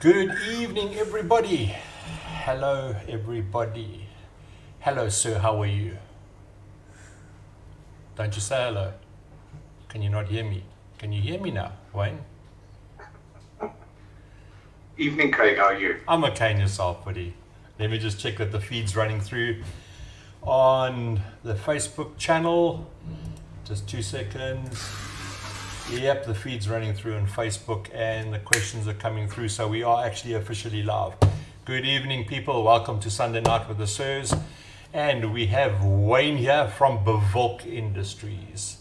Good evening, everybody. Hello, everybody. Hello, sir. How are you? Don't you say hello? Can you not hear me? Can you hear me now, Wayne? Evening, Craig. How are you? I'm okay, and yourself, buddy. Let me just check that the feed's running through on the Facebook channel. Just 2 seconds. Yep, the feed's running through on Facebook and the questions are coming through, so we are actually officially live. Good evening, people. Welcome to Sunday Night with the Sirs. And we have Wayne here from Bewolk Industries.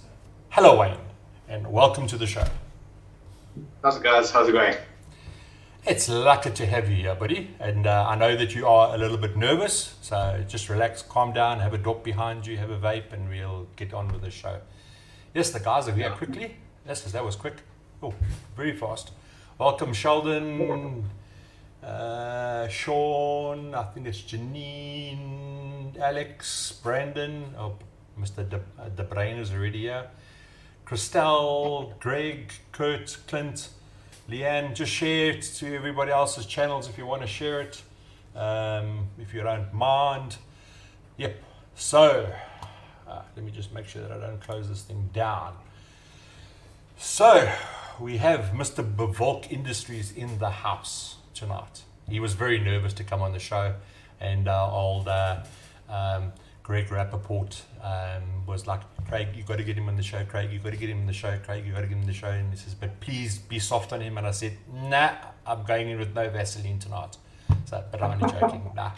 Hello, Wayne, and welcome to the show. How's it, guys? How's it going? It's lucky to have you here, buddy. And I know that you are a little bit nervous, so just relax, calm down, have a dop behind you, have a vape, and we'll get on with the show. Yes, the guys are here quickly. Yes, that was quick. Oh, very fast. Welcome, Sheldon, Sean, I think it's Janine, Alex, Brandon. Oh, Mr. De Brain is already here. Christelle, Greg, Kurt, Clint, Leanne. Just share it to everybody else's channels if you want to share it, if you don't mind. Yep. So, let me just make sure that I don't close this thing down. So, we have Mr. Bewolk Industries in the house tonight. He was very nervous to come on the show, and old Greg Rappaport was like, Craig, you got to get him on the show, Craig, you got to get him on the show, Craig, you got to get him on the show. And he says, but please be soft on him. And I said, nah, I'm going in with no Vaseline tonight. So, but I'm only joking. Nah,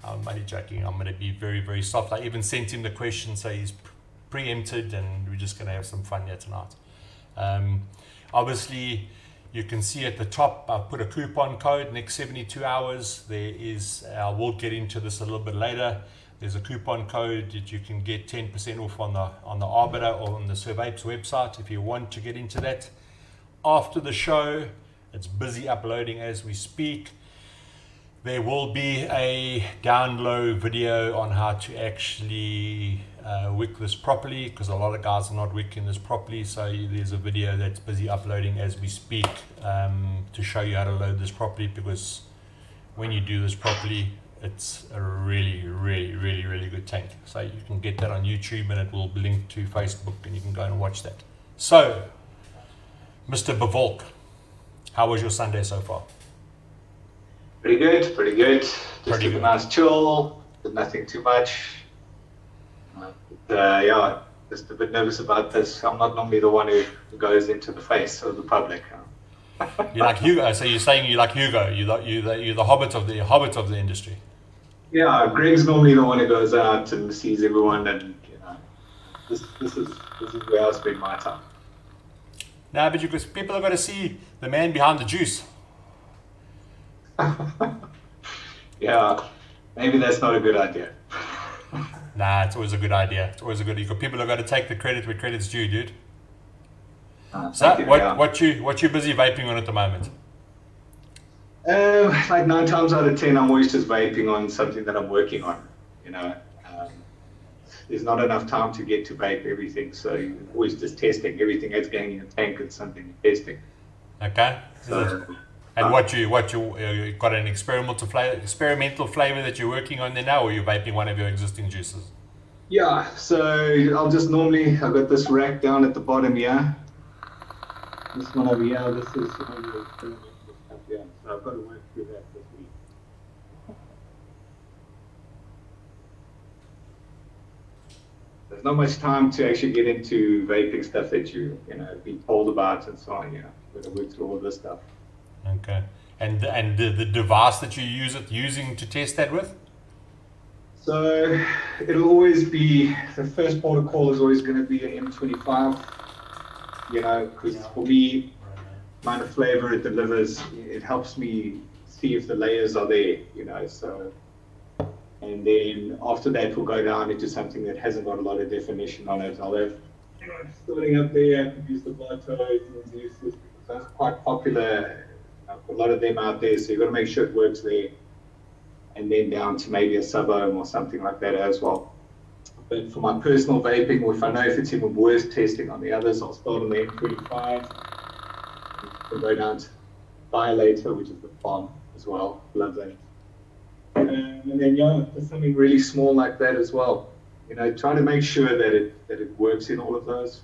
I'm only joking. I'm going to be very, very soft. I even sent him the question, so he's preempted, and we're just going to have some fun here tonight. Obviously, you can see at the top, I've put a coupon code, next 72 hours. There is, we'll get into this a little bit later. There's a coupon code that you can get 10% off on the Arbiter or on the Vapes website if you want to get into that. After the show, it's busy uploading as we speak. There will be a down low video on how to actually wick this properly, because a lot of guys are not wicking this properly. So there's a video that's busy uploading as we speak to show you how to load this properly, because when you do this properly, it's a really, really, really, really good tank. So you can get that on YouTube, and it will link to Facebook, and you can go and watch that. So, Mr. Bewolk, how was your Sunday so far? Pretty good, pretty good. Just took a nice chill, did nothing too much. Yeah, just a bit nervous about this. I'm not normally the one who goes into the face of the public. You like Hugo? So you're saying you like Hugo? You're the hobbit of the industry. Yeah, Greg's normally the one who goes out and sees everyone, and this is where I spend my time. No, but because people have got to see the man behind the juice. Yeah, maybe that's not a good idea. Nah, it's always a good idea. It's always a good. People have got to take the credit where credit's due, dude. So, what you busy vaping on at the moment? Like 9 times out of 10, I'm always just vaping on something that I'm working on. There's not enough time to get to vape everything, so you're always just testing everything that's going in the tank. It's something you're testing. Okay. And what you got an experimental flavor that you're working on there now, or you're vaping one of your existing juices? Yeah. So I've got this rack down at the bottom here. This one over here, this is some of the experimental stuff here. So I've got to work through that this week. There's not much time to actually get into vaping stuff that you be told about and so on. You've got to work through all this stuff. Okay. And the device that you're using to test that with? So it'll always be, the first port of call is always going to be an M25. Because for me, kind of flavor it delivers, it helps me see if the layers are there, so. And then after that, we'll go down into something that hasn't got a lot of definition on it. I'll have, starting up there, I can use the blood toes and use this, because that's quite popular. A lot of them out there, so you've got to make sure it works there. And then down to maybe a sub-ohm or something like that as well. But for my personal vaping, or if I know if it's even worth testing on the others, I'll start on the M25 and go down to Violator, which is the bomb as well. Love that. And then just something really small like that as well. Trying to make sure that it works in all of those.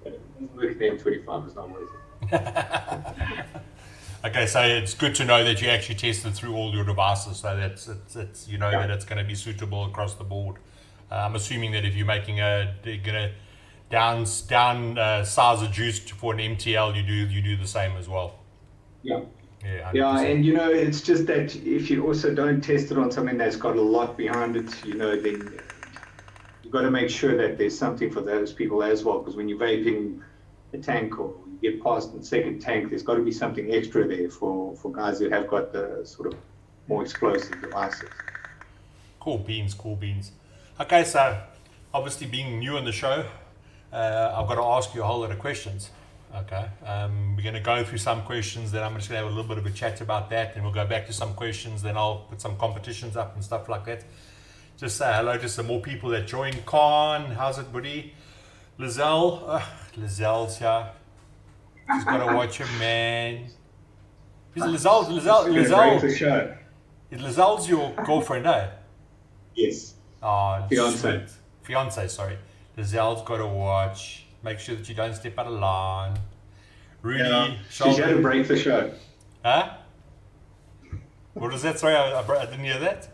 But it doesn't work in the M25, it's not worth it. Okay, so it's good to know that you actually tested through all your devices, so that that it's going to be suitable across the board. I'm assuming that if you're making down size of juice for an MTL, you do the same as well. Yeah. Yeah, 100%. Yeah, and it's just that if you also don't test it on something that's got a lot behind it, then you've got to make sure that there's something for those people as well. Because when you're vaping a tank or you get past the second tank, there's got to be something extra there for guys that have got the sort of more explosive devices. Cool beans. Okay, so obviously being new on the show, I've got to ask you a whole lot of questions. Okay, we're going to go through some questions, then I'm just going to have a little bit of a chat about that, then we'll go back to some questions, then I'll put some competitions up and stuff like that. Just say hello to some more people that joined. Khan, how's it, buddy? Lizelle, Lizelle's here. She's got to watch him, man. Is Lizelle, Lizelle's your girlfriend, eh? Yes. Oh, Fiance, sorry. Lizelle's got to watch. Make sure that you don't step out of line. Rudy, she's had to break the show. Huh? What was that? Sorry, I didn't hear that.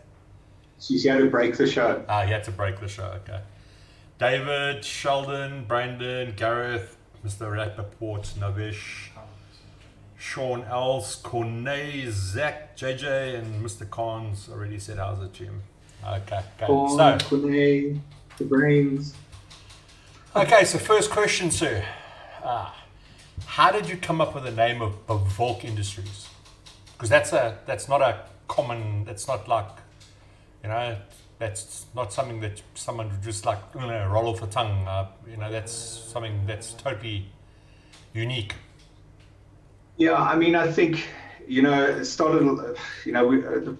She's had to break the show. He had to break the show. Okay. David, Sheldon, Brandon, Gareth, Mr. Rappaport, Navish, Sean Els, Cornay, Zach, JJ, and Mr. Khan's already said how's it, Jim. Okay. So Cornay, the brains. Okay, so first question, sir. How did you come up with the name of Bewolk Industries? Because that's not a common, that's not like, that's not something that someone would just like roll off the tongue. That's something that's totally unique. Yeah, I mean, I think, it started,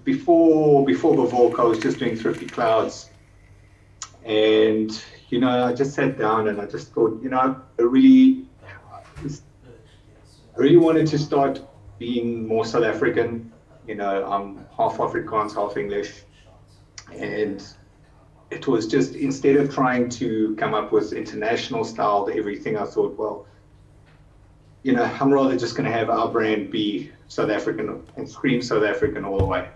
before Bewolk, I was just doing Thrifty Clouds. And, I just sat down and I just thought, I really wanted to start being more South African. I'm half Afrikaans, half English. And it was just, instead of trying to come up with international style to everything, I thought, well, I'm rather just going to have our brand be South African and scream South African all the way,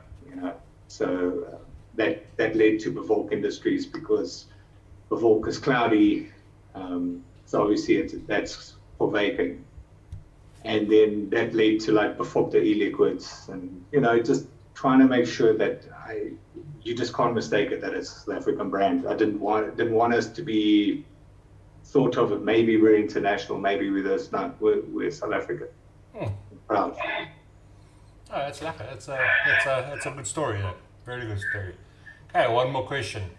So that led to Bewolk Industries, because Bewolk is cloudy, so obviously that's for vaping. And then that led to like Befopte e-liquids, and just trying to make sure that you just can't mistake it that it's a South African brand. I didn't want us to be thought of it. Maybe we're international, maybe we're this. No, we're South African. Proud. Oh, that's lekker. That's a good story. Very good story. Okay, one more question.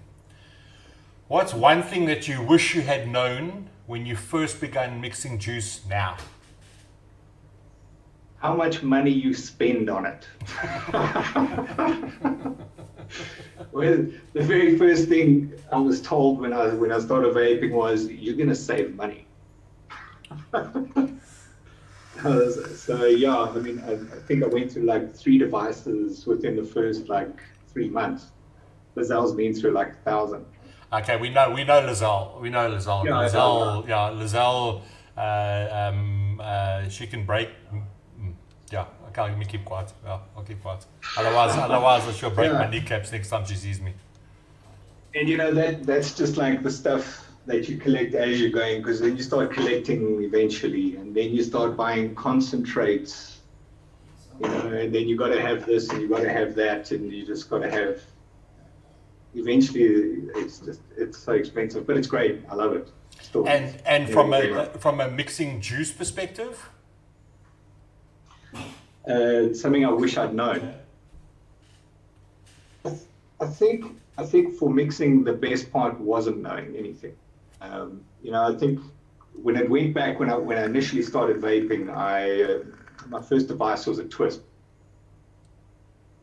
What's one thing that you wish you had known when you first began mixing juice now? How much money you spend on it. Well, the very first thing I was told when I started vaping was, you're going to save money. So yeah, I mean, I think I went through like 3 devices within the first like 3 months. Lizelle's been through like 1,000. Okay, we know Lizelle. Yeah, Lizelle. She can break. Yeah, okay, let me keep quiet. Yeah, I'll keep quiet. Otherwise, she'll break my kneecaps next time she sees me. And that's just like the stuff that you collect as you're going, because then you start collecting eventually, and then you start buying concentrates, and then you got to have this and you got to have that, and you just got to have. Eventually, it's so expensive, but it's great. I love it. Still, and from a mixing juice perspective. Something I wish I'd known. I think for mixing, the best part wasn't knowing anything. I think when it went back, when I initially started vaping, my first device was a twist.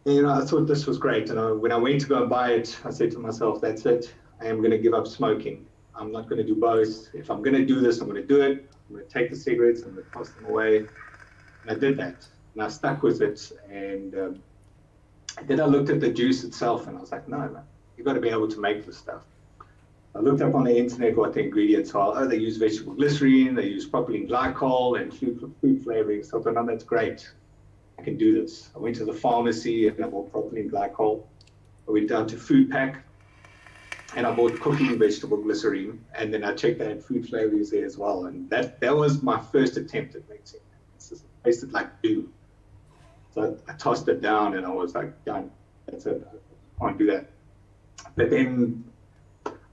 And, I thought this was great. And when I went to go and buy it, I said to myself, that's it. I am going to give up smoking. I'm not going to do both. If I'm going to do this, I'm going to do it. I'm going to take the cigarettes, I'm going to toss them away. And I did that, and I stuck with it. And then I looked at the juice itself, and I was like, no, man, you got to be able to make this stuff. I looked up on the internet what the ingredients are. Oh, they use vegetable glycerine, they use propylene glycol and food flavoring. So I thought, no, that's great. I can do this. I went to the pharmacy and I bought propylene glycol. I went down to Food Pack and I bought cooking vegetable glycerine. And then I checked they had food flavorings there as well. And that was my first attempt at mixing. It tasted like dew. So I tossed it down and I was like, done. That's it. I can't do that. But then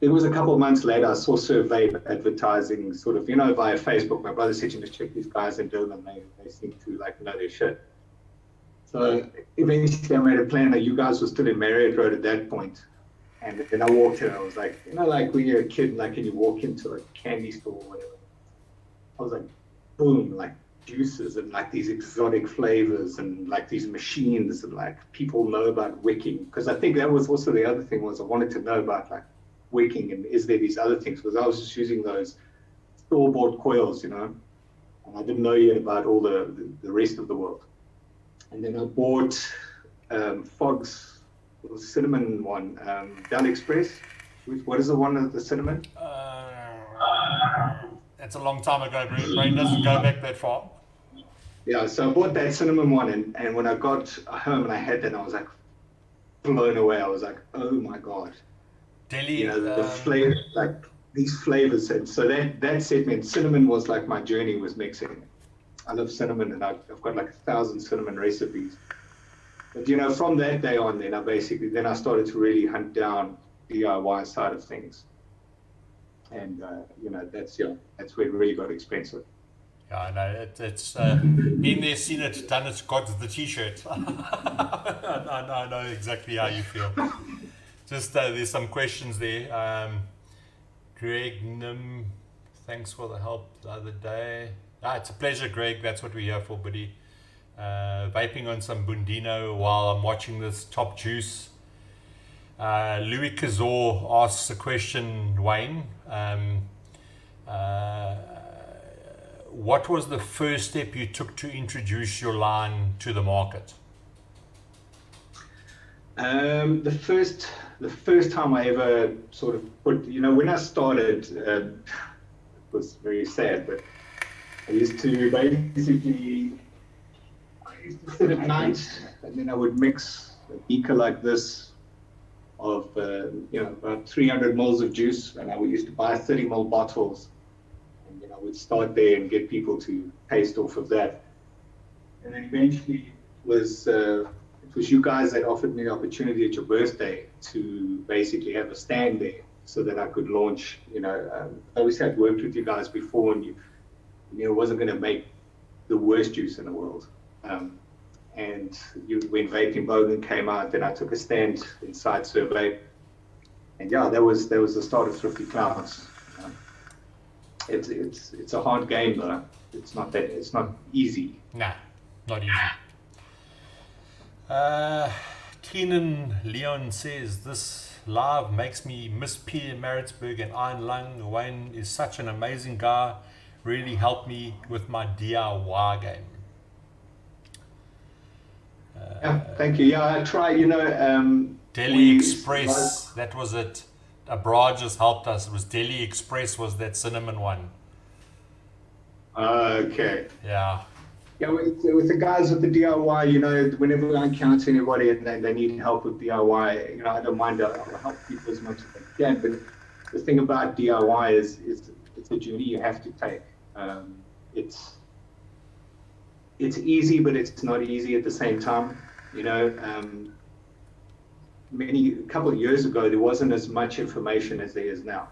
it was a couple of months later, I saw Sir Vape advertising sort of, via Facebook. My brother said, just check these guys in Durban. They seem to know their shit. So eventually I made a plan that you guys were still in Marriott Road at that point. And then I walked in, I was like, like when you're a kid, like, and you walk into a candy store or whatever. I was like, boom, like juices and like these exotic flavors and like these machines and like people know about wicking. Because I think that was also the other thing was I wanted to know about like wicking and is there these other things? Because I was just using those store-bought coils, and I didn't know yet about all the rest of the world. And then I bought Fogg's cinnamon one, Dal Express. What is the one of the cinnamon? That's a long time ago. Brain doesn't go back that far. Yeah, so I bought that cinnamon one, and when I got home and I had that, I was like blown away. I was like, oh my God. Delhi, the flavor, like these flavors. And so that set me, and cinnamon was like my journey was mixing. I love cinnamon, and I've got like 1,000 cinnamon recipes. But from that day on, then I started to really hunt down the DIY side of things, and that's where it really got expensive. Yeah, I know. It's been there, seen it, done it, got the T-shirt. I know exactly how you feel. Just there's some questions there. Greg Nim, thanks for the help the other day. It's a pleasure, Greg. That's what we're here for, buddy. Vaping on some Bundino while I'm watching this Top Juice. Louis Kazor asks a question, Wayne. What was the first step you took to introduce your line to the market? The first time I ever sort of put, when I started, it was very sad, but I used to basically sit at night and then I would mix a beaker like this of, about 300 mils of juice, and I used to buy 30 ml bottles, and I would start there and get people to taste off of that. And then eventually it was you guys that offered me the opportunity at your birthday to basically have a stand there so that I could launch, obviously I'd worked with you guys before, and you wasn't going to make the worst juice in the world. And when Vaping Bogan came out, then I took a stand inside Survey. And yeah, that was the start of Thrifty Clouds. It's a hard game though. It's not easy. Nah, not easy. Keenan Leon says, this live makes me miss Pierre Maritzburg and Iron Lung. Wayne is such an amazing guy. Really helped me with my DIY game. Yeah, thank you. Yeah, I try, Delhi Express, that was it. Abra just helped us. It was Delhi Express was that cinnamon one. Okay. Yeah. Yeah, with the guys with the DIY, whenever I encounter anybody and they need help with DIY, I don't mind. I'll help people as much as I can. But the thing about DIY is it's a journey you have to take. It's easy, but it's not easy at the same time. A couple of years ago, there wasn't as much information as there is now.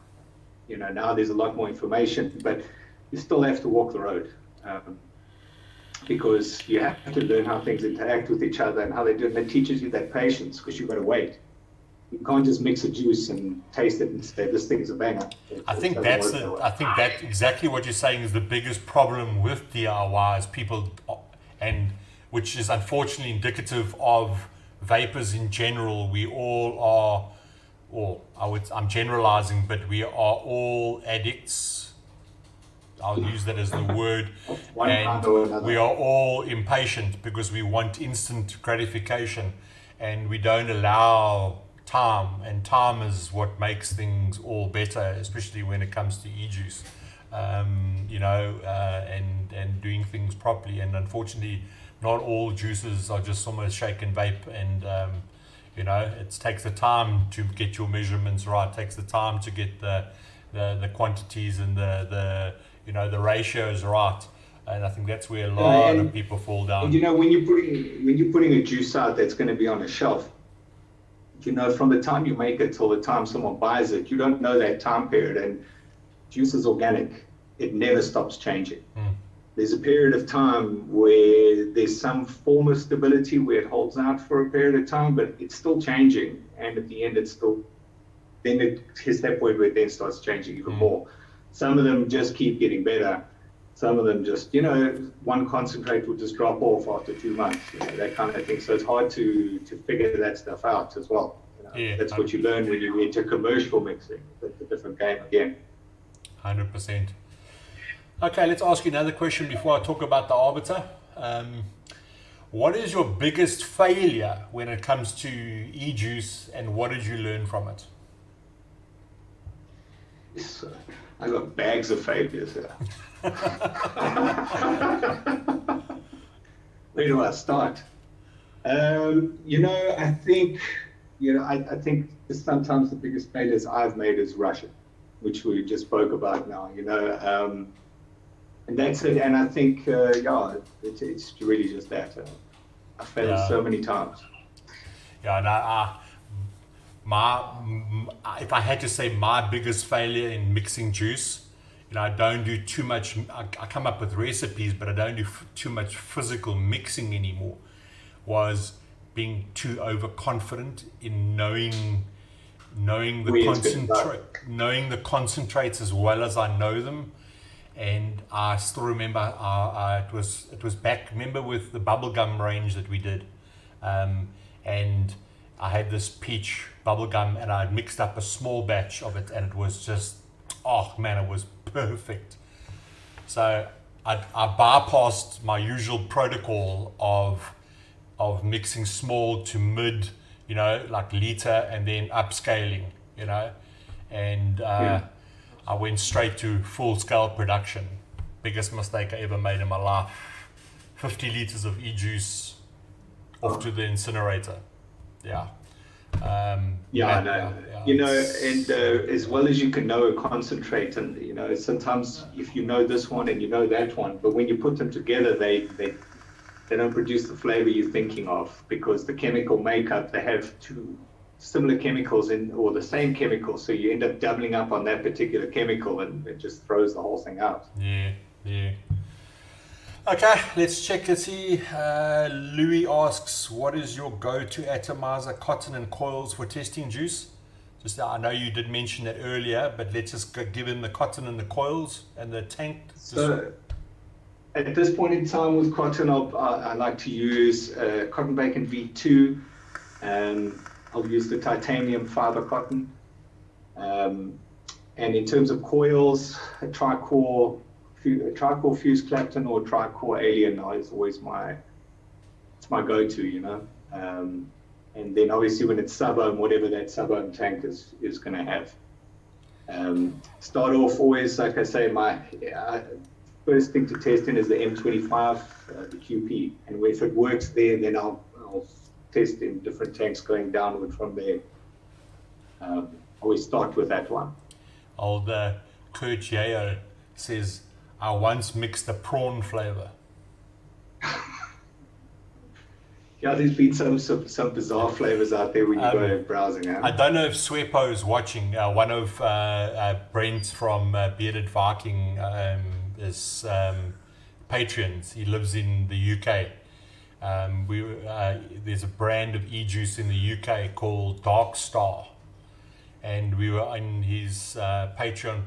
Now there's a lot more information, but you still have to walk the road. Because you have to learn how things interact with each other and how they do it. And it teaches you that patience, because you've got to wait. You can't just mix a juice and taste it and say this thing's a banger. I think that exactly what you're saying is the biggest problem with DIY is people, and which is unfortunately indicative of vapors in general. We all are, or I'm generalizing, but we are all addicts I'll use that as the word. One And kind or another. we are all impatient because we want instant gratification, and we don't allow time. And time is what makes things all better, especially when it comes to e-juice. And doing things properly. And unfortunately, not all juices are just almost shake and vape. And it takes the time to get your measurements right. It takes the time to get the quantities and the ratios right. And I think that's where a lot of people fall down. And when you're putting a juice out that's going to be on a shelf, from the time you make it till the time someone buys it, you don't know that time period. And juice is organic; it never stops changing. There's a period of time where there's some form of stability where it holds out for a period of time, but it's still changing. And at the end, then it hits that point where it then starts changing even more. Some of them just keep getting better. Some of them just, one concentrate will just drop off after 2 months, that kind of thing. So it's hard to figure that stuff out as well. That's what you learn when you enter commercial mixing. That's a different game again. 100%. Okay, let's ask you another question before I talk about the Arbiter. What is your biggest failure when it comes to e-juice, and what did you learn from it? I got bags of failures here. Where do I start? I think sometimes the biggest failures I've made is Russia, which we just spoke about now. And that's it. And I think, it's really just that. I failed so many times. Yeah, and if I had to say my biggest failure in mixing juice, I don't do too much. I come up with recipes, but I don't do too much physical mixing anymore. Was being too overconfident in knowing the concentrates as well as I know them. And I still remember it was back. Remember with the bubblegum range that we did, and I had this peach bubblegum, and I had mixed up a small batch of it, and it was just, it was perfect. So I bypassed my usual protocol of mixing small to mid, like liter, and then upscaling, and I went straight to full-scale production. Biggest mistake I ever made in my life. 50 liters of e-juice off to the incinerator. Yeah. And as well as you can know a concentrate, and sometimes if you know this one and you know that one, but when you put them together, they don't produce the flavor you're thinking of, because the chemical makeup, they have two similar chemicals or the same chemical, so you end up doubling up on that particular chemical, and it just throws the whole thing out. Yeah. Okay, let's check to see. Louis asks, what is your go-to atomizer, cotton and coils for testing juice? I know you did mention that earlier, but let's just give him the cotton and the coils and the tank. So at this point in time with cotton, I like to use Cotton Bacon V2, and I'll use the titanium fiber cotton. And in terms of coils, a tricore fuse Clapton or tricore Alien is always my go-to, and then obviously when it's sub-ohm, whatever that sub-ohm tank is going to have. Start off always, like I say, my first thing to test in is the M25, the QP, and if it works there, then I'll test in different tanks going downward from there. Always start with that one. Old Kurt Yeo says, I once mixed a prawn flavor. Yeah, there's been some bizarre flavors out there when you go browsing. I don't know if Swepo is watching. One of Brent from Bearded Viking is Patreons. He lives in the UK. There's a brand of e-juice in the UK called Dark Star, and we were in his Patreon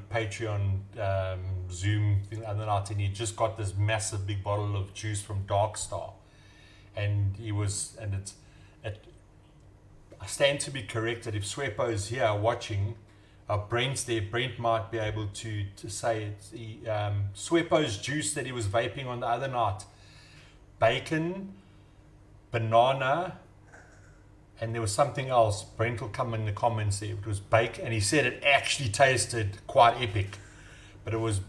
Zoom thing the other night, and he just got this massive big bottle of juice from Dark Star, and I stand to be corrected if Swepo is here watching. Brent's there. Brent might be able to say it's the Swepo's juice that he was vaping on the other night. Bacon, banana, and there was something else. Brent will come in the comments there. It was bacon, and he said it actually tasted quite epic. But it was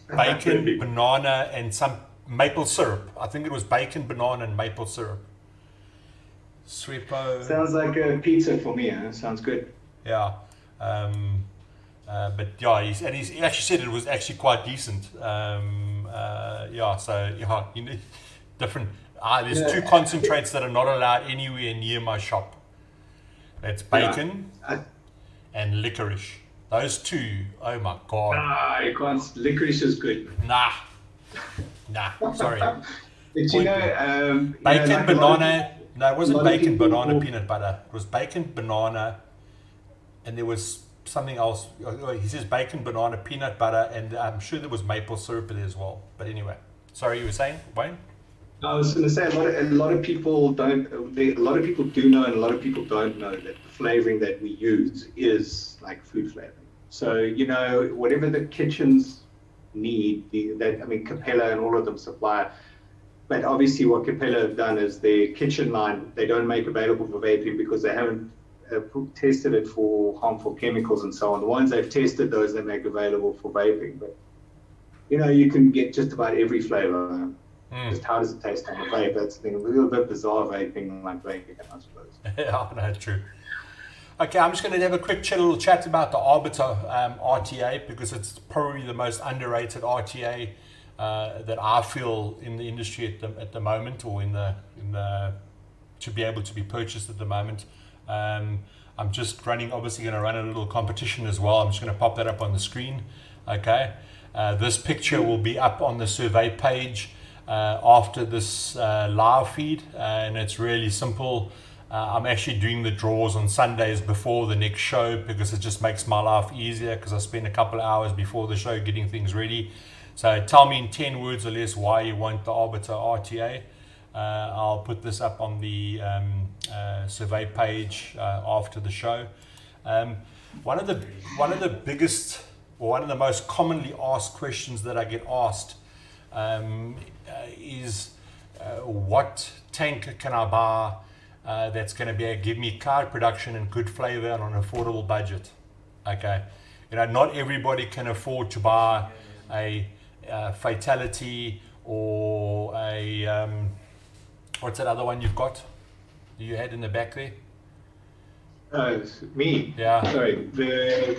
bacon, banana, and some maple syrup. I think it was bacon, banana, and maple syrup. Swepo. Sounds like a pizza for me, huh? Sounds good. Yeah. But yeah, he actually said it was actually quite decent. Yeah, so yeah, you know, different. There's two concentrates that are not allowed anywhere near my shop. That's bacon and licorice. Those two, oh my god. You can't. Licorice is good. Nah, sorry. But you know, bacon, like banana. No, it wasn't bacon, banana, peanut butter. It was bacon, banana, and there was something else. He says bacon, banana, peanut butter, and I'm sure there was maple syrup there as well. But anyway, sorry, you were saying, Wayne? I was going to say a lot of people don't. A lot of people do know, and a lot of people don't know that the flavoring that we use is like food flavoring. So you know, whatever the kitchens need, Capella and all of them supply. But obviously, what Capella have done is their kitchen line they don't make available for vaping because they haven't tested it for harmful chemicals and so on. The ones they've tested, those they make available for vaping. But you know, you can get just about every flavor. Just how does it taste on the vape? That's the thing. A little bit bizarre vaping, like vaping, I suppose. Yeah, no, true. Okay, I'm just going to have a quick little chat about the Arbiter RTA because it's probably the most underrated RTA that I feel in the industry at the moment, or in the to be able to be purchased at the moment. I'm just obviously going to run a little competition as well. I'm just going to pop that up on the screen. Okay, this picture will be up on the survey page after this live feed, and it's really simple. I'm actually doing the draws on Sundays before the next show because it just makes my life easier because I spend a couple of hours before the show getting things ready. So tell me in 10 words or less why you want the Arbiter RTA. I'll put this up on the survey page after the show. One of the biggest, or one of the most commonly asked questions that I get asked is what tank can I buy that's going to give me cloud production and good flavor and on an affordable budget? Okay, you know, not everybody can afford to buy a Fatality or a what's that other one you've got? You had in the back there? Me. Yeah. Sorry, the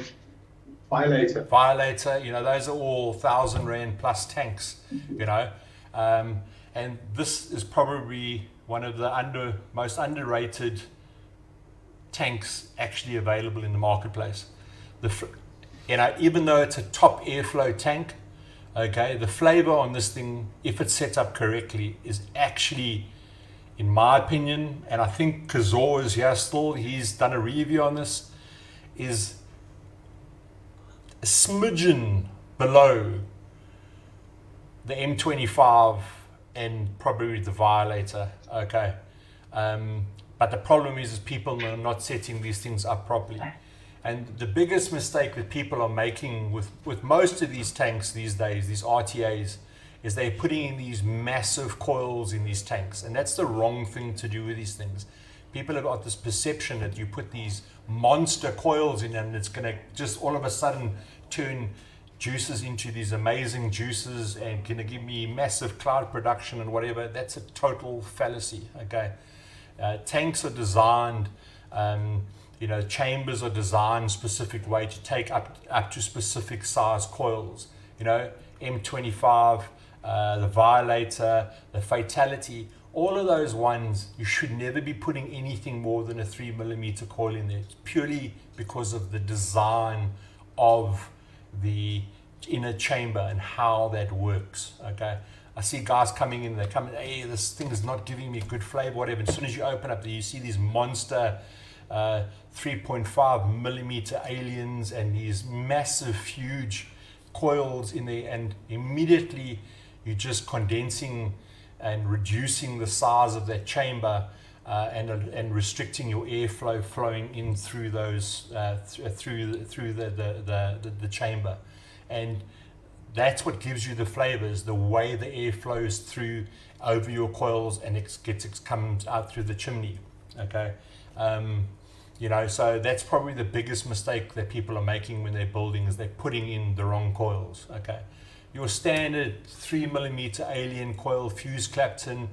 Violator. You know, those are all R1,000 plus tanks. You know, and this is probably one of the most underrated tanks actually available in the marketplace. You know, even though it's a top airflow tank, okay, the flavor on this thing, if it's set up correctly, is actually, in my opinion, and I think Kazor is here still, he's done a review on this, is a smidgen below the M25 and probably the Violator, okay. But the problem is people are not setting these things up properly. And the biggest mistake that people are making with most of these tanks these days, these RTAs, is they're putting in these massive coils in these tanks. And that's the wrong thing to do with these things. People have got this perception that you put these monster coils in and it's going to just all of a sudden turn juices into these amazing juices and going to give me massive cloud production and whatever. That's a total fallacy, okay? Tanks are designed... you know, chambers are designed specific way to take up to specific size coils. You know, M25, the Violator, the Fatality, all of those ones, you should never be putting anything more than a 3mm coil in there. It's purely because of the design of the inner chamber and how that works, okay? I see guys coming in, hey, this thing is not giving me good flavor, whatever. As soon as you open up, you see these monster 3.5mm aliens and these massive huge coils in there, and immediately you're just condensing and reducing the size of that chamber and restricting your airflow flowing in through those through the chamber, and that's what gives you the flavors, the way the air flows through over your coils and it comes out through the chimney. Okay. So that's probably the biggest mistake that people are making when they're building, is they're putting in the wrong coils. Okay. Your standard 3mm alien coil, fuse Clapton,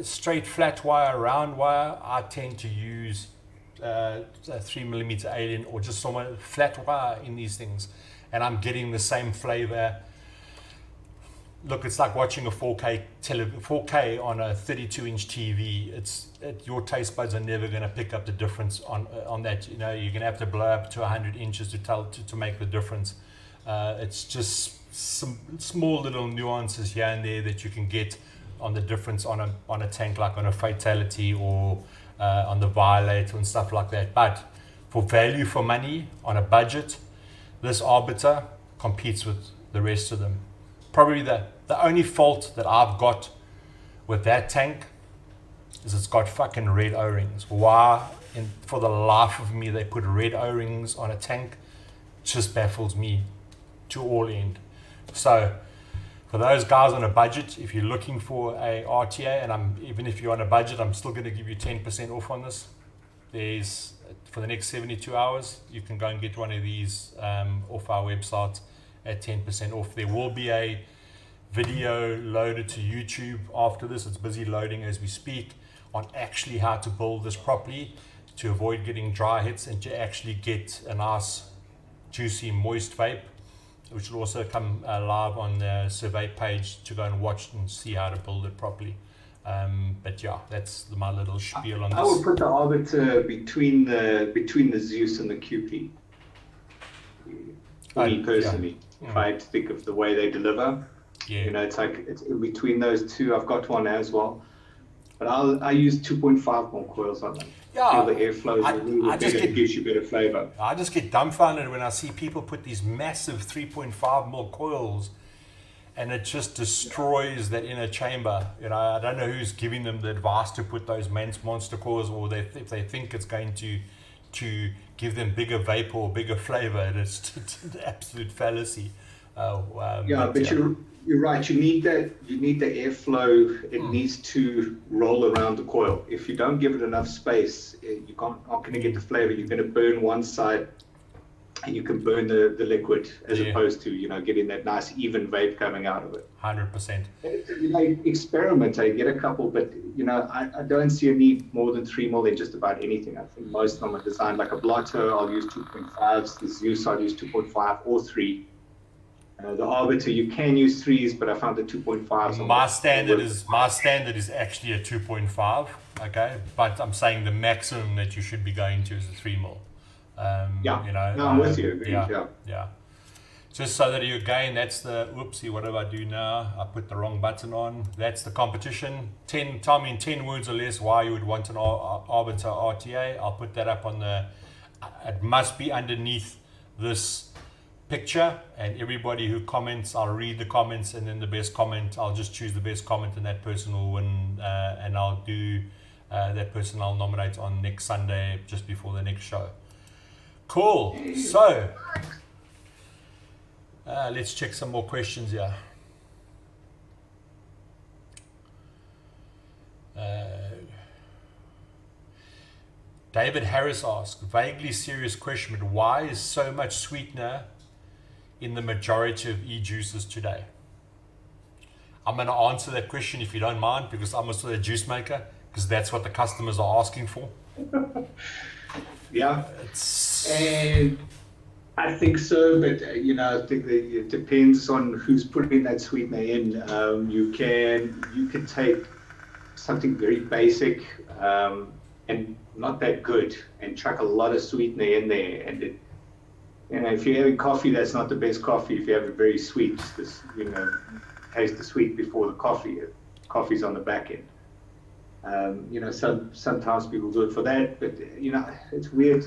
straight flat wire, round wire, I tend to use a 3mm alien or just some flat wire in these things, and I'm getting the same flavor. Look, it's like watching a 4K on a 32-inch TV. Your taste buds are never going to pick up the difference on that. You're going to have to blow up to 100 inches to make the difference. It's just some small little nuances here and there that you can get on the difference on a tank, like on a Fatality or on the Violator and stuff like that. But for value for money on a budget, this Arbiter competes with the rest of them. Probably the only fault that I've got with that tank is it's got fucking red O-rings. Why, for the life of me, they put red O-rings on a tank? It just baffles me to all end. So for those guys on a budget, if you're looking for a RTA, and even if you're on a budget, I'm still going to give you 10% off on this. There's, for the next 72 hours, you can go and get one of these off our website at 10% off. There will be a video loaded to YouTube after this. It's busy loading as we speak, on actually how to build this properly to avoid getting dry hits and to actually get a nice juicy moist vape, which will also come live on the survey page to go and watch and see how to build it properly. But yeah, that's my little spiel on this. I would put the Arbiter between the Zeus and the QP. Me personally, if I had to think of the way they deliver, it's like it's in between those two. I've got one as well, but I use 2.5 more coils on them. Yeah, the airflow gives you better flavor. I just get dumbfounded when I see people put these massive 3.5 mil coils, and it just destroys that inner chamber. I don't know who's giving them the advice to put those monster coils, or if they think it's going to give them bigger vapor or bigger flavor. It's an absolute fallacy. You're right. You need the airflow. It needs to roll around the coil. If you don't give it enough space, you're not going to get the flavor. You're going to burn one side, and you can burn the liquid as opposed to getting that nice even vape coming out of it. 100%. Experiment. Get a couple, but I don't see a need more than 3 mil in just about anything. I think most of them are designed like a blotter. I'll use 2.5s. The Zeus I'll use 2.5 or 3. The Arbiter, you can use 3s, but I found the 2.5s. My standard is actually a 2.5. Okay, but I'm saying the maximum that you should be going to is a 3 mil. I'm with you. Yeah. Just so that that's the whoopsie. What do I do now? I put the wrong button on. That's the competition. Tell me in 10 words or less why you would want an Arbiter RTA. I'll put that up on it must be underneath this picture, and everybody who comments, I'll read the comments, and then the best comment, I'll just choose the best comment, and that person will win, and I'll do that person I'll nominate on next Sunday just before the next show. Cool. So let's check some more questions here. David Harris asks, vaguely serious question, but why is so much sweetener in the majority of e-juices today? I'm going to answer that question if you don't mind, because I'm also a juice maker, because that's what the customers are asking for. And I think so, but I think that it depends on who's putting that sweetener in. You can take something very basic and not that good, and chuck a lot of sweetener in there, and if you're having coffee, that's not the best coffee. If you have it very sweet, taste the sweet before the coffee. Coffee's on the back end. Sometimes people do it for that, but it's weird.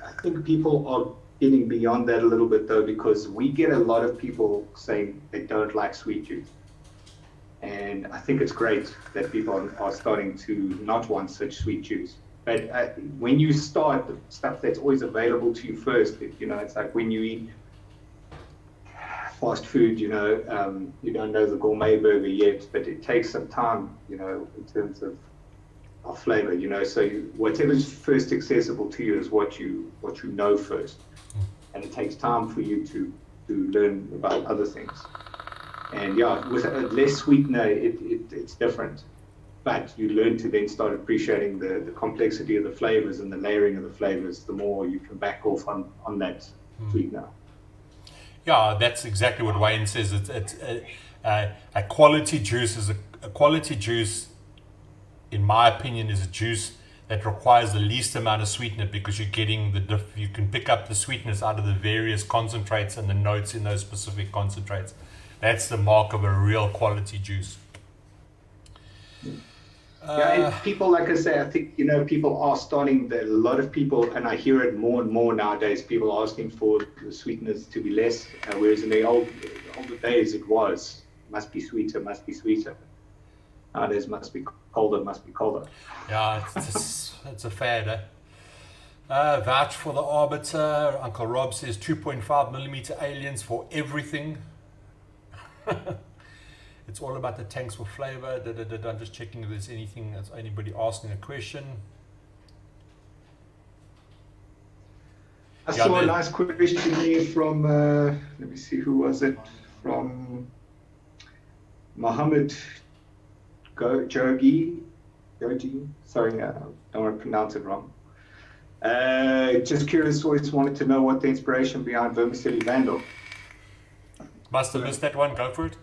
I think people are getting beyond that a little bit though, because we get a lot of people saying they don't like sweet juice. And I think it's great that people are starting to not want such sweet juice. But when you start the stuff that's always available to you first, it's like when you eat fast food, you don't know the gourmet burger yet, but it takes some time, in terms of flavor, so whatever's first accessible to you is what you know first. And it takes time for you to learn about other things. And yeah, with less sweetener, it's different. But you learn to then start appreciating the complexity of the flavors and the layering of the flavors, the more you can back off on that sweetener. Yeah, that's exactly what Wayne says. It's a quality juice is a quality juice, in my opinion, is a juice that requires the least amount of sweetener, because you're getting you can pick up the sweetness out of the various concentrates and the notes in those specific concentrates. That's the mark of a real quality juice. And people, like I say, I think, people are starting, a lot of people, and I hear it more and more nowadays, people asking for the sweeteners to be less, whereas in the older days it must be sweeter. Nowadays must be colder. Yeah, it's a fad, eh? Vouch for the Arbiter. Uncle Rob says 2.5 millimeter aliens for everything. It's all about the tanks for flavor. I'm just checking if there's anything that's anybody asking a question. I saw a nice question here from, let me see, who was it? From Mohammed Jogi. Sorry, I don't want to pronounce it wrong. Just curious, always wanted to know what the inspiration behind Vermicelli Vandal. Must have missed that one. Go for it.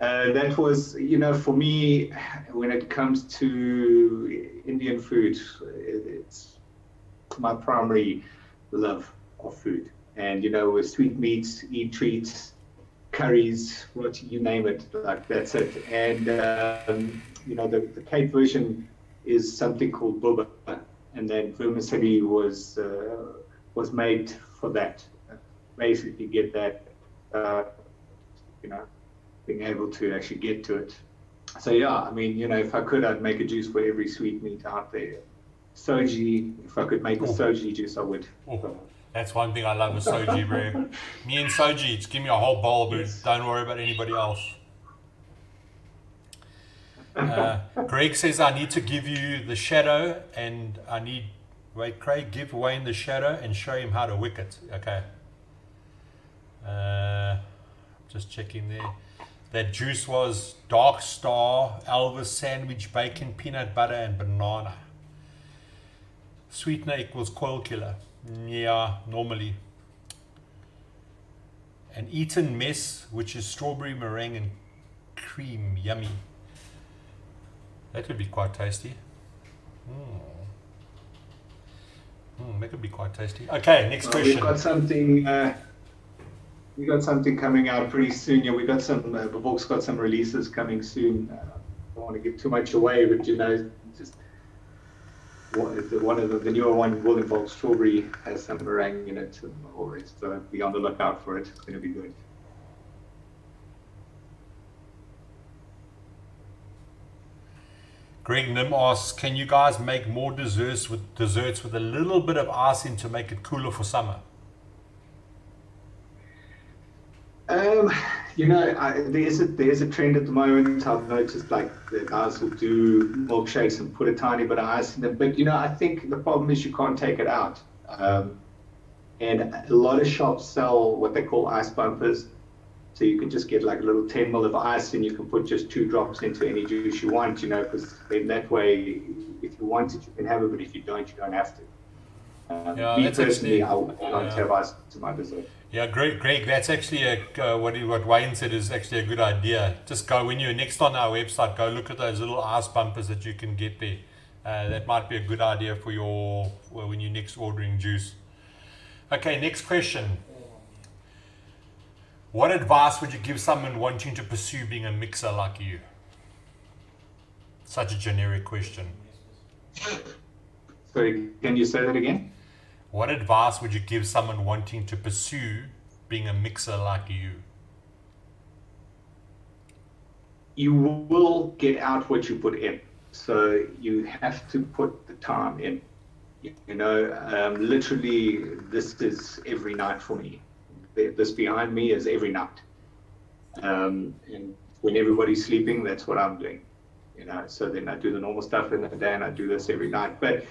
That was, for me, when it comes to Indian food, it's my primary love of food. And, with sweet meats, eat treats, curries, you name it, like that's it. And, the Cape version is something called boba. And then vermicelli was made for that. Basically get that, being able to actually get to it. So yeah, I mean, if I could, I'd make a juice for every sweet meat out there. Soji, if I could make a soji juice, I would. That's one thing I love with soji, bro. Me and soji, just give me a whole bowl, but don't worry about anybody else. Greg says I need to give you the shadow, and Craig, give Wayne the shadow and show him how to wick it. Okay. Just checking there. That juice was Dark Star, Elvis sandwich, bacon, peanut butter, and banana. Sweetener equals coil killer. Yeah, normally. An Eton mess, which is strawberry meringue and cream. Yummy. That would be quite tasty. That could be quite tasty. Okay, next question. We got something coming out pretty soon. Yeah, we got some. Bewolk's got some releases coming soon. Don't want to give too much away, but just one of the newer one will involve strawberry, has some meringue in it already. So be on the lookout for it. It's going to be good. Greg Nim asks, can you guys make more desserts with a little bit of ice in to make it cooler for summer? There's a trend at the moment. I've noticed, like, the guys will do milkshakes and put a tiny bit of ice in them. But I think the problem is you can't take it out. And a lot of shops sell what they call ice bumpers. So you can just get like a little 10 ml of ice, and you can put just 2 drops into any juice you want. Because then that way, if you want it, you can have it. But if you don't have to. Me personally, I don't have ice to my dessert. Yeah, Greg, that's actually what Wayne said is actually a good idea. Just go, when you're next on our website, go look at those little ice bumpers that you can get there. That might be a good idea for when you're next ordering juice. Okay, next question. What advice would you give someone wanting to pursue being a mixer like you? Such a generic question. Sorry, can you say that again? What advice would you give someone wanting to pursue being a mixer like you? you will get out what you put in. So you have to put the time in. Literally, this is every night for me. This behind me is every night. And when everybody's sleeping, that's what I'm doing. So then I do the normal stuff in the day, and I do this every night. But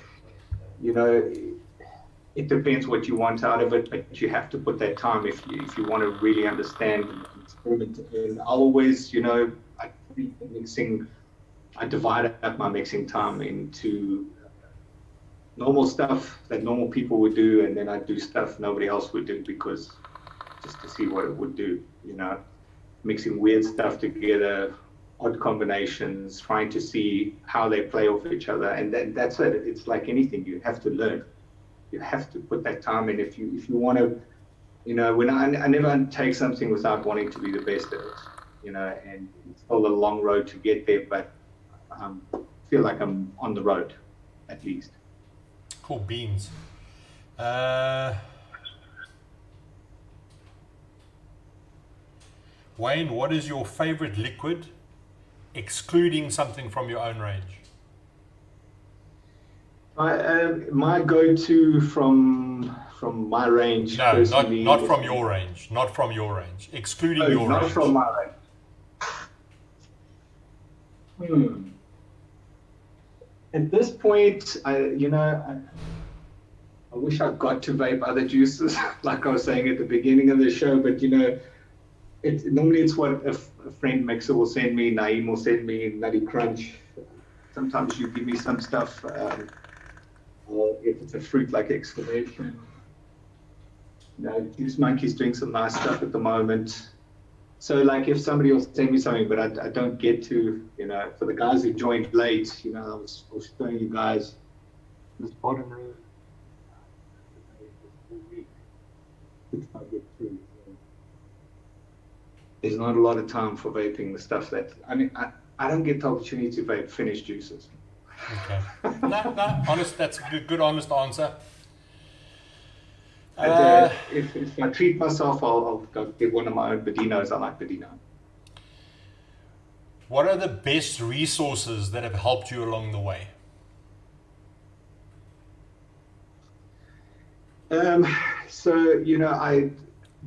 it depends what you want out of it, but you have to put that time if you want to really understand and experiment. And I'll always, I divide up my mixing time into normal stuff that normal people would do, and then I do stuff nobody else would do, because just to see what it would do, mixing weird stuff together, odd combinations, trying to see how they play off each other. And that's it. It's like anything, you have to learn. You have to put that time in. If you want to, when I never take something without wanting to be the best at it, and it's still a long road to get there, but I feel like I'm on the road, at least. Cool beans. Wayne, what is your favorite liquid, excluding something from your own range? My go-to from my range. No, not from your range. Not from your range. Excluding your range. Not from my range. At this point, I wish I got to vape other juices, like I was saying at the beginning of the show. But normally it's what a friend mixer will send me. Naeem will send me Nutty Crunch. Sometimes you give me some stuff. Or if it's a fruit like Exclamation. Juice Monkey's doing some nice stuff at the moment. So like if somebody will send me something, but I don't get to, for the guys who joined late, I was showing you guys this bottom row. There's not a lot of time for vaping the stuff that, I don't get the opportunity to vape finished juices. Okay. No, honest. That's a good, honest answer. If I treat myself, I'll get one of my own Bedinos. I like Bedino. What are the best resources that have helped you along the way? The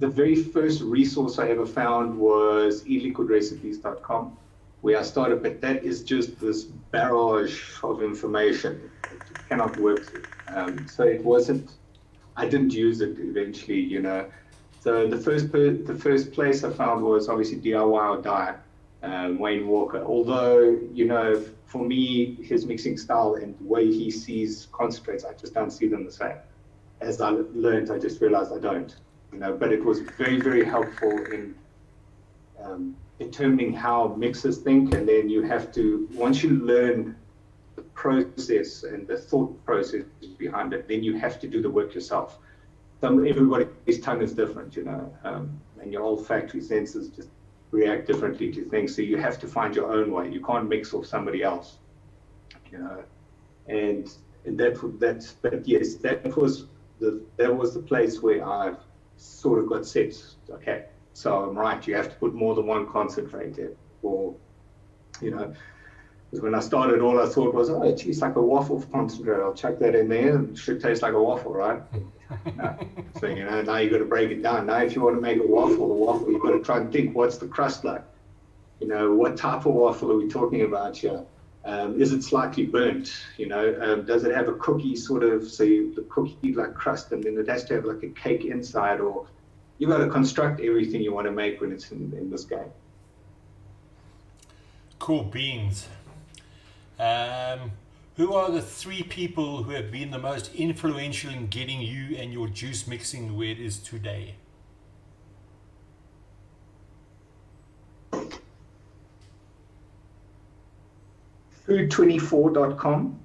very first resource I ever found was eliquidrecipes.com, where I started, but that is just this barrage of information. It cannot work through. So it wasn't, I didn't use it eventually, So the first place I found was obviously DIY or Die, Wayne Walker. Although, for me, his mixing style and the way he sees concentrates, I just don't see them the same. As I learned, I just realized I don't, but it was very, very helpful in determining how mixers think. And then you have to, once you learn the process and the thought process behind it, then you have to do the work yourself. Everybody's tongue is different, and your olfactory senses just react differently to things. So you have to find your own way. You can't mix off somebody else, and but yes, that was the place where I sort of got set. Okay, so I'm right. You have to put more than one concentrate in, or because when I started, all I thought was, oh, geez, like a waffle concentrate. I'll chuck that in there, and it should taste like a waffle, right? So now you got to break it down. Now, if you want to make a waffle, you've got to try and think, what's the crust like? What type of waffle are we talking about here? Is it slightly burnt? Does it have a cookie sort of, the cookie like crust, and then it has to have like a cake inside, or you've got to construct everything you want to make when it's in this game. Cool beans. Who are the 3 people who have been the most influential in getting you and your juice mixing where it is today? Food24.com,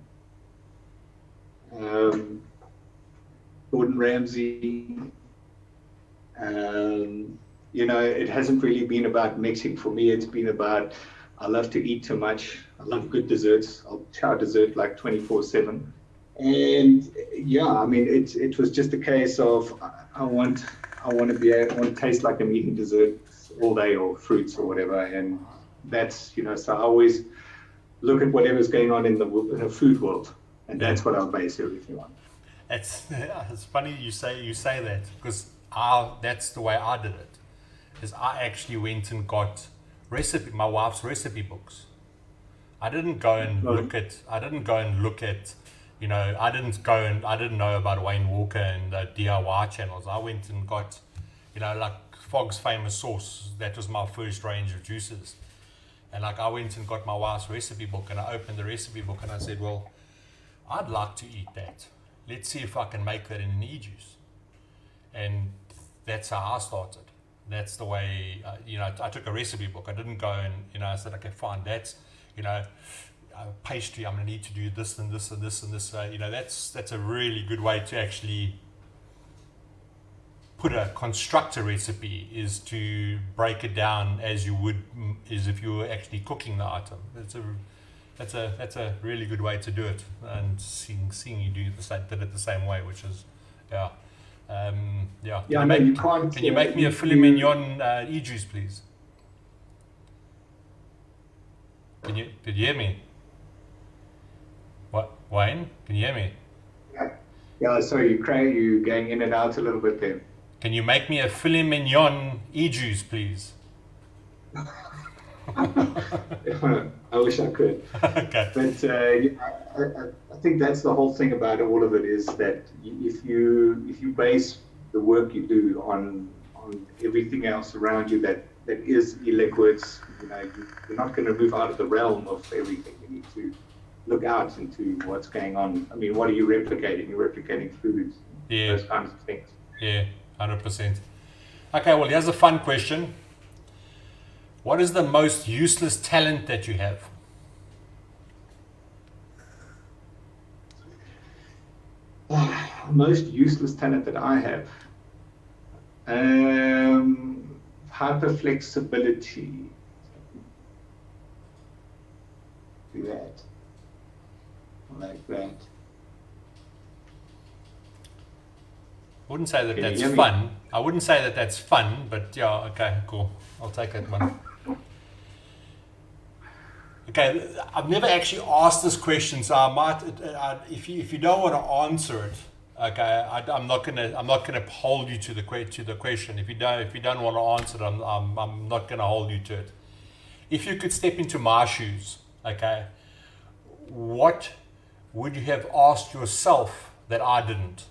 Gordon Ramsay. It hasn't really been about mixing for me. It's been about, I love to eat too much. I love good desserts. I'll chow dessert like 24/7. And it was just a case of I want to taste like I'm eating dessert all day, or fruits or whatever. And that's, so I always look at whatever's going on in the food world, and that's what I base everything on. It's funny you say that, because that's the way I did it. Is I actually went and got my wife's recipe books. I didn't go and look at. I didn't know about Wayne Walker and DIY channels. I went and got, like Fog's Famous Sauce. That was my first range of juices. And like I went and got my wife's recipe book, and I opened the recipe book and I said, well, I'd like to eat that. Let's see if I can make that in an e-juice. And that's how I started. That's the way, I took a recipe book. I didn't go and, I said, okay, fine, that's, pastry, I'm going to need to do this and this and this and this. That's a really good way to actually construct a recipe, is to break it down as you would, as if you were actually cooking the item. That's a really good way to do it, and seeing you did it the same way, which is, yeah. Can you make me a filet mignon e-juice, please? Did you hear me? What, Wayne? Can you hear me? Yeah, sorry, you going in and out a little bit there. Can you make me a filet mignon e-juice, please? I wish I could. Okay. But I think that's the whole thing about all of it, is that if you base the work you do on everything else around you that is e-liquids, you're not going to move out of the realm of everything. You need to look out into what's going on. I mean, what are you replicating? You're replicating foods, those kinds of things. Yeah, 100%. Okay, well, here's a fun question. What is the most useless talent that you have? Most useless talent that I have? Hyper flexibility. Do that. Like that. I wouldn't say that that's fun. I wouldn't say that that's fun, but yeah, okay, cool. I'll take that one. Okay, I've never actually asked this question, so I might, if you don't want to answer it, okay, I'm not gonna hold you to the question. If you don't want to answer it, I'm not gonna hold you to it. If you could step into my shoes, okay, what would you have asked yourself that I didn't?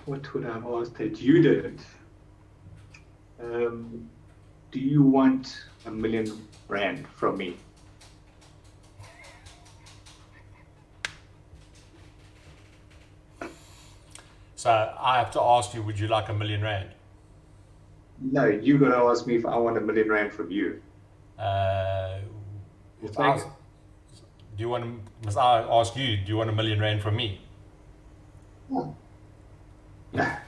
What would I have asked that you didn't? Do you want R1 million from me? So I have to ask you, would you like R1 million? No, you got to ask me if I want R1 million from you. Must I ask you, do you want R1 million from me? Yeah.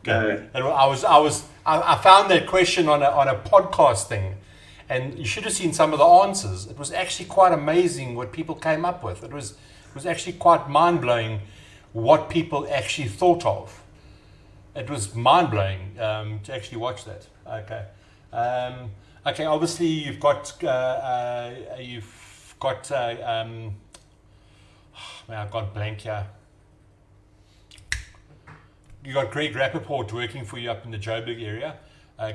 Okay. I found that question on a podcast thing, and you should have seen some of the answers. It was actually quite amazing what people came up with. It was actually quite mind blowing what people actually thought of. It was mind blowing to actually watch that. Okay. Okay. Obviously, you've got. I've gone blank here. You got Greg Rappaport working for you up in the Joburg area.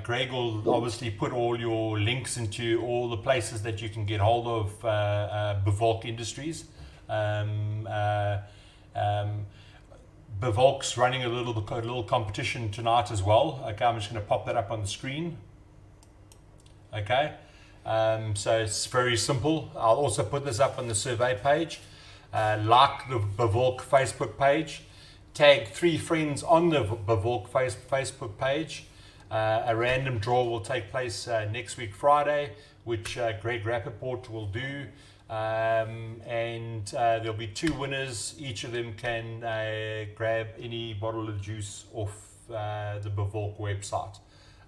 Greg will obviously put all your links into all the places that you can get hold of Bewolk Industries. Bewolk's running a little competition tonight as well. Okay, I'm just going to pop that up on the screen. Okay, so it's very simple. I'll also put this up on the survey page. Like the Bewolk Facebook page. Tag 3 friends on the Bewolk Facebook page. A random draw will take place next week Friday, which Greg Rappaport will do. And there'll be 2 winners. Each of them can grab any bottle of juice off the Bewolk website.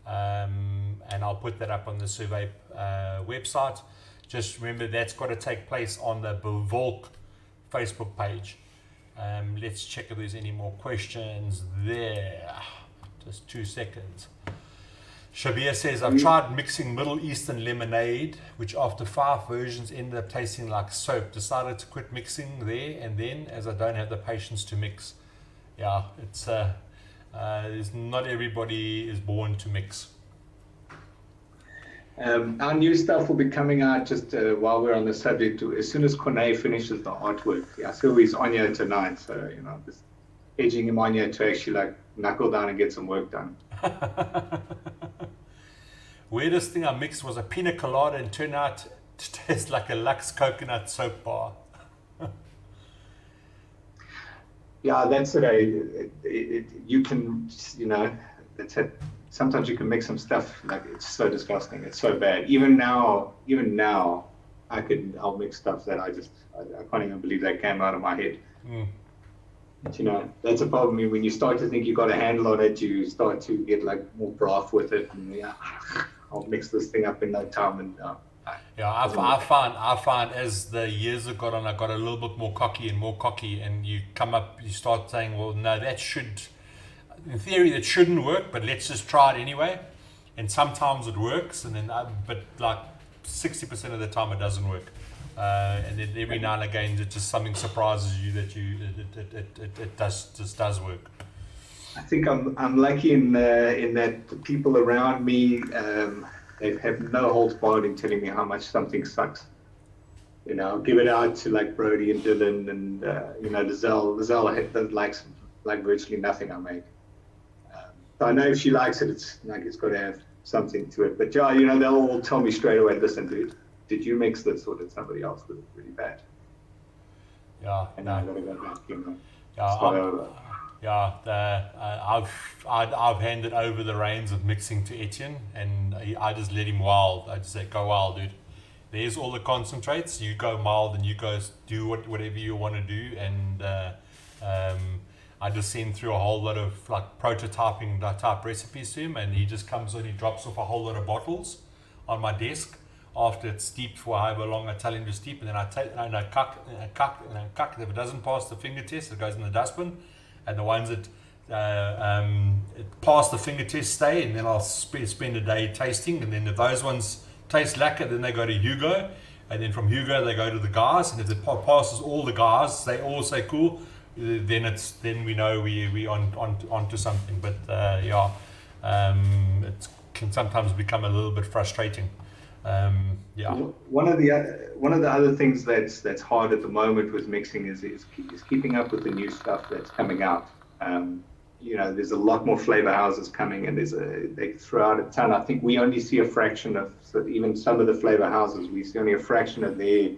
And I'll put that up on the survey website. Just remember, that's got to take place on the Bewolk Facebook page. Let's check if there's any more questions there. Just 2 seconds. Shabir says, I've tried mixing Middle Eastern lemonade, which after 5 versions ended up tasting like soap. Decided to quit mixing there and then, as I don't have the patience to mix. Yeah, it's not everybody is born to mix. Our new stuff will be coming out just while we're on the subject. As soon as Cornet finishes the artwork. Yeah, so he's on here tonight. So, just edging him on here to actually like knuckle down and get some work done. Weirdest thing I mixed was a pina colada and turned out to taste like a Lux coconut soap bar. Yeah, that's it. You can, that's it. Sometimes you can make some stuff like it's so disgusting. It's so bad. Even now, I'll make stuff that I can't even believe that came out of my head. But, that's a problem. When you start to think you got a handle on it, you start to get like more broth with it. And I'll mix this thing up in no time. And I find as the years have gone on, I got a little bit more cocky, and you start saying, well, no, in theory that shouldn't work, but let's just try it anyway. And sometimes it works, and then but like 60% of the time it doesn't work. And then every now and again, it just something surprises you that it does work. I think I'm lucky in that the people around me they have no holds barred in telling me how much something sucks. I'll give it out to like Brody and Dylan and Lizelle likes like virtually nothing I make. So I know if she likes it, it's got to have something to it. But they'll all tell me straight away, listen, dude, did you mix this or did somebody else? Was it really bad? Yeah. And I gotta go back, I've handed over the reins of mixing to Etienne, and I just let him wild. I just say, go wild, dude. There's all the concentrates. You go mild, and you guys do whatever you want to do. And I just send through a whole lot of like prototyping type recipes to him, and he just comes in. He drops off a whole lot of bottles on my desk. After it's steeped for however long, I tell him to steep, and then I cuck. If it doesn't pass the finger test, it goes in the dustbin. And the ones that pass the finger test stay, and then I'll spend a day tasting. And then if those ones taste lacquer, then they go to Hugo, and then from Hugo they go to the guys. And if it passes all the guys, they all say cool. Then we know we onto something. But it can sometimes become a little bit frustrating. One of the other things that's hard at the moment with mixing is keeping up with the new stuff that's coming out. There's a lot more flavor houses coming, and they throw out a ton. I think we only see a fraction of, so even some of the flavor houses, we see only a fraction of their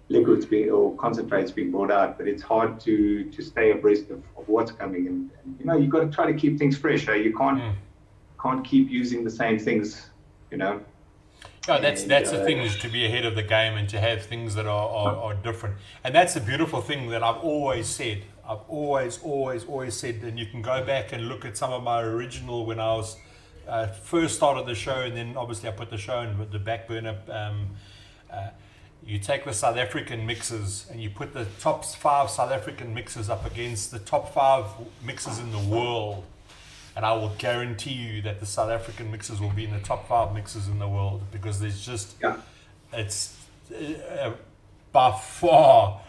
liquids or concentrates being brought out. But it's hard to stay abreast of what's coming, and you've got to try to keep things fresh. You can't keep using the same things. No, that's the thing, is to be ahead of the game and to have things that are different. And that's the beautiful thing that I've always said. I've always said, and you can go back and look at some of my original when I was first started the show, and then obviously I put the show in the back burner. You take the South African mixes and you put the top 5 South African mixes up against the top 5 mixes in the world. And I will guarantee you that the South African mixes will be in the top 5 mixes in the world, because there's just, it's by far,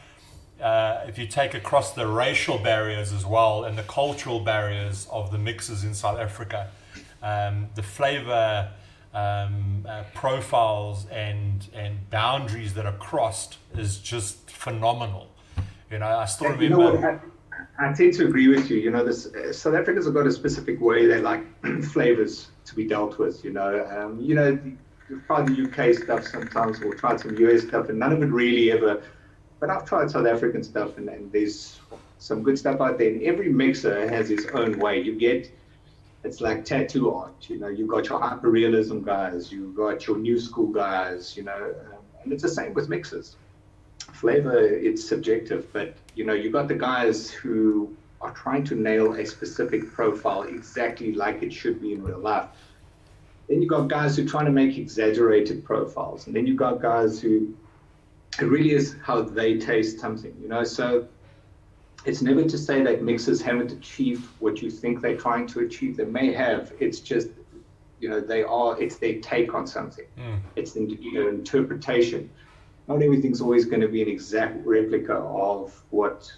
if you take across the racial barriers as well and the cultural barriers of the mixes in South Africa, the flavor profiles and boundaries that are crossed is just phenomenal. I still remember. I tend to agree with you. South Africans have got a specific way they like flavors to be dealt with. You try the UK stuff sometimes, or try some US stuff, and none of it really ever. But I've tried South African stuff, and there's some good stuff out there. And every mixer has its own way. It's like tattoo art. You've got your hyperrealism guys, you've got your new school guys. And it's the same with mixers. Flavor, it's subjective, but you got the guys who are trying to nail a specific profile exactly like it should be in real life. Then you got guys who are trying to make exaggerated profiles, and then you got guys who it really is how they taste something. So it's never to say that mixers haven't achieved what you think they're trying to achieve. They may have. It's just, it's their take on something. It's interpretation. Not everything's always going to be an exact replica of what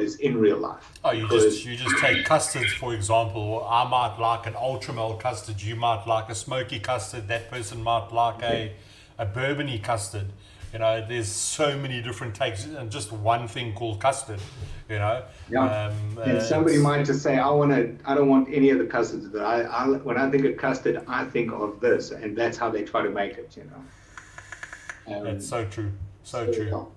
is in real life. Oh, you just take custards, for example. I might like an ultra mild custard. You might like a smoky custard. That person might like a bourbony custard. There's so many different takes, and just one thing called custard. Yeah. And somebody might just say, I don't want any of the custards. When I think of custard, I think of this, and that's how they try to make it. That's so true. So true.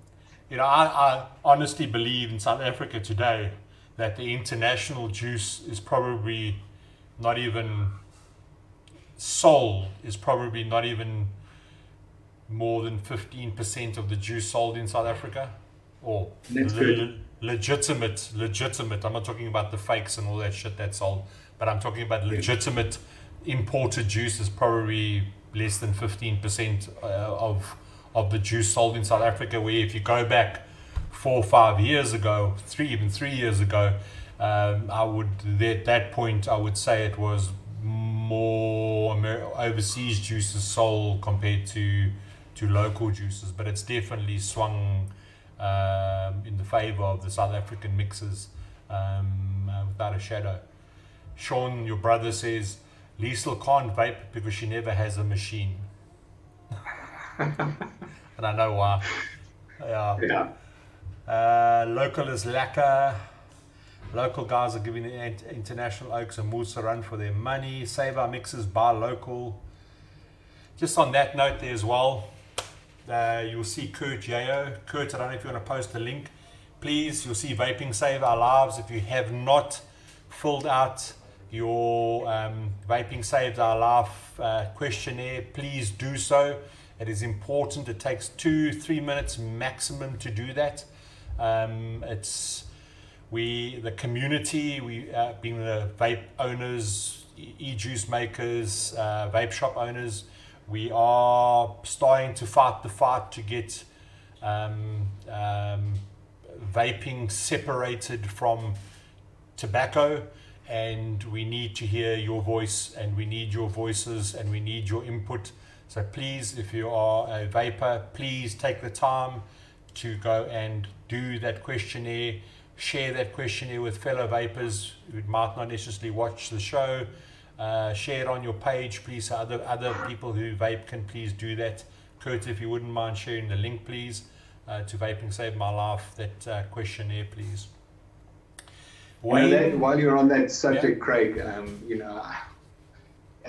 Yeah. I honestly believe in South Africa today that the international juice is probably not even sold, is probably not even more than 15% of the juice sold in South Africa. Or legitimate. I'm not talking about the fakes and all that shit that's sold, but I'm talking about legitimate imported juice is probably less than 15% of the juice sold in South Africa, where if you go back 4 or 5 years ago, even 3 years ago, at that point I would say it was more overseas juices sold compared to local juices, but it's definitely swung in the favor of the South African mixers, without a shadow. Sean, your brother, says Liesl can't vape because she never has a machine. And I know why. Yeah. Local is lacquer. Local guys are giving the international oaks and moose a run for their money. Save our mixers, buy local. Just on that note there as well, you'll see Kurt Yayo. Kurt, I don't know if you want to post a link. Please, you'll see Vaping Save Our Lives. If you have not filled out your Vaping Saves Our Life questionnaire, please do so. It is important. It takes 2-3 minutes maximum to do that. The community, being the vape owners, e-juice makers, vape shop owners, we are starting to fight the fight to get vaping separated from tobacco, and we need to hear your voice, and we need your voices, and we need your input. So please, if you are a vapor, please take the time to go and do that questionnaire, share that questionnaire with fellow vapors who might not necessarily watch the show. Share it on your page, please, so other people who vape can please do that. Kurt, if you wouldn't mind sharing the link, please, to Vaping Save My Life, that questionnaire, please. Wayne, while you're on that subject, Craig, I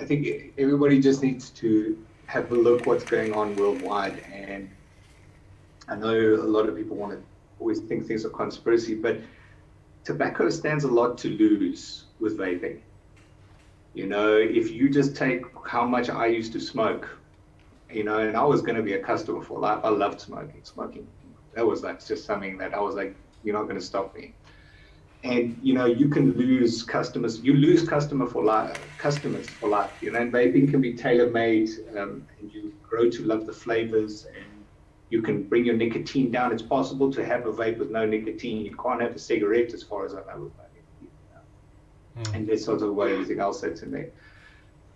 think everybody just needs to have a look what's going on worldwide. And I know a lot of people want to always think things are conspiracy, but tobacco stands a lot to lose with vaping. If you just take how much I used to smoke, and I was going to be a customer for life. I loved smoking. That was like just something that I was like, you're not going to stop me. And you can lose customers. You lose customers for life. And vaping can be tailor-made, and you grow to love the flavors, and you can bring your nicotine down. It's possible to have a vape with no nicotine. You can't have a cigarette, as far as I know, with no nicotine. And that's sort of what everything else that's in there.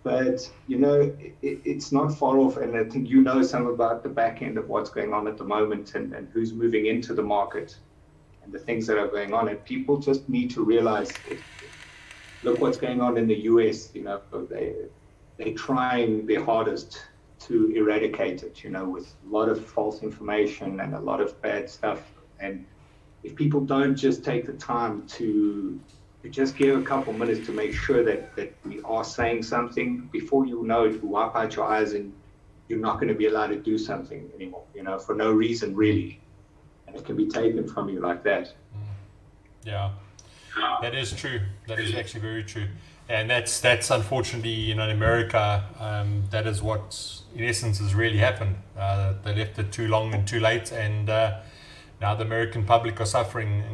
But it's not far off, and I think some about the back end of what's going on at the moment, and who's moving into the market, and the things that are going on. And people just need to realize, look what's going on in the US. They're trying their hardest to eradicate it, with a lot of false information and a lot of bad stuff. And if people don't just take the time to just give a couple minutes to make sure that we are saying something, before you know it, you wipe out your eyes and you're not going to be allowed to do something anymore, for no reason really. And it can be taken from you like that. Yeah, that is true. That is actually very true. And that's unfortunately, in America, that is what in essence has really happened. They left it too long and too late, and now the American public are suffering,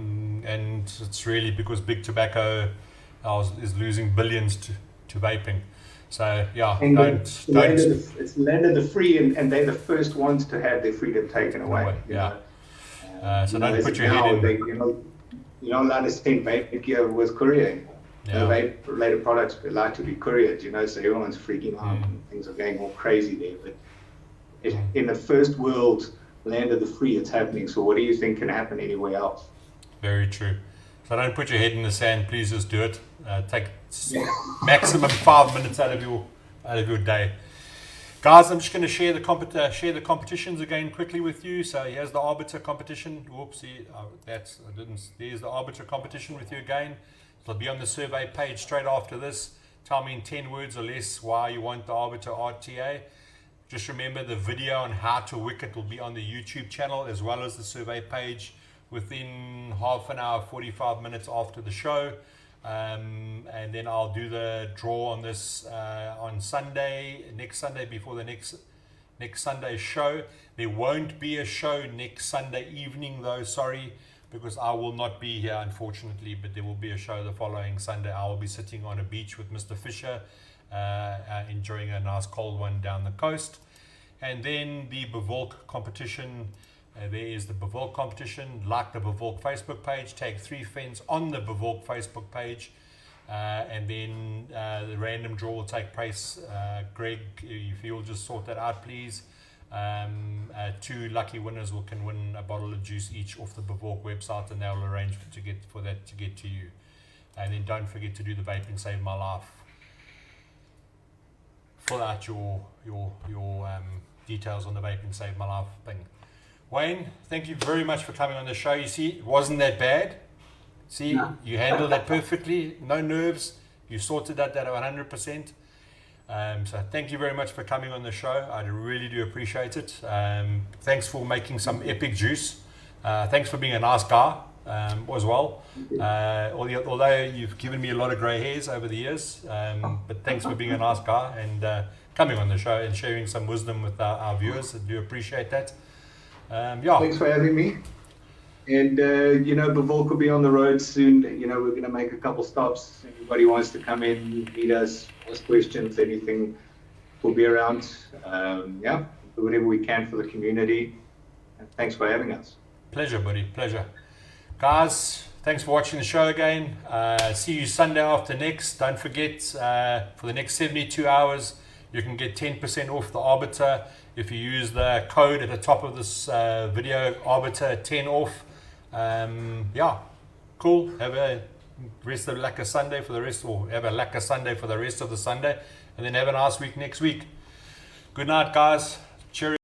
and it's really because big tobacco is losing billions to vaping. So yeah, and it's the land of the free, and they're the first ones to have their freedom taken away. Yeah. So don't put your head in. you're not allowed to send vape gear with courier. Yeah. No vape-related products are allowed to be couriered, so everyone's freaking out and things are going all crazy there. But in the first world, land of the free, it's happening. So what do you think can happen anywhere else? Very true. So don't put your head in the sand. Please just do it. Take maximum 5 minutes out of your day. Guys, I'm just going to share the competitions again quickly with you. So here's the Arbiter competition. Whoopsie, there's the Arbiter competition with you again. It'll be on the survey page straight after this. Tell me in 10 words or less why you want the Arbiter RTA. Just remember the video on how to wick it will be on the YouTube channel as well as the survey page within half an hour, 45 minutes after the show. And then I'll do the draw on this on Sunday, next Sunday before the next Sunday's show. There won't be a show next Sunday evening though, sorry, because I will not be here unfortunately, but there will be a show the following Sunday. I will be sitting on a beach with Mr. Fisher, enjoying a nice cold one down the coast. And then the Bewolk competition. There is the Bewolk competition. Like the Bewolk Facebook page, tag 3 friends on the Bewolk Facebook page, and then the random draw will take place. Greg, if you'll just sort that out, please. 2 lucky winners can win a bottle of juice each off the Bewolk website, and they'll arrange for that to get to you. And then don't forget to do the Vaping Save My Life. Fill out your details on the Vaping Save My Life thing. Wayne, thank you very much for coming on the show. You see, it wasn't that bad. See, no. You handled that perfectly. No nerves. You sorted that at 100%. So thank you very much for coming on the show. I really do appreciate it. Thanks for making some epic juice. Thanks for being a nice guy as well. Although you've given me a lot of grey hairs over the years, but thanks for being a nice guy and coming on the show and sharing some wisdom with our viewers. I do appreciate that. Thanks for having me. And, Bewolk will be on the road soon. We're going to make a couple stops. Anybody wants to come in, meet us, ask questions, anything, we'll be around. Do whatever we can for the community. And thanks for having us. Pleasure, buddy. Pleasure. Guys, thanks for watching the show again. See you Sunday after next. Don't forget, for the next 72 hours, you can get 10% off the Arbiter if you use the code at the top of this video, Arbiter 10 off. Cool. Have a rest of Lacquer Sunday for the rest, or have a Lacquer Sunday for the rest of the Sunday, and then have a nice week next week. Good night, guys. Cheerio.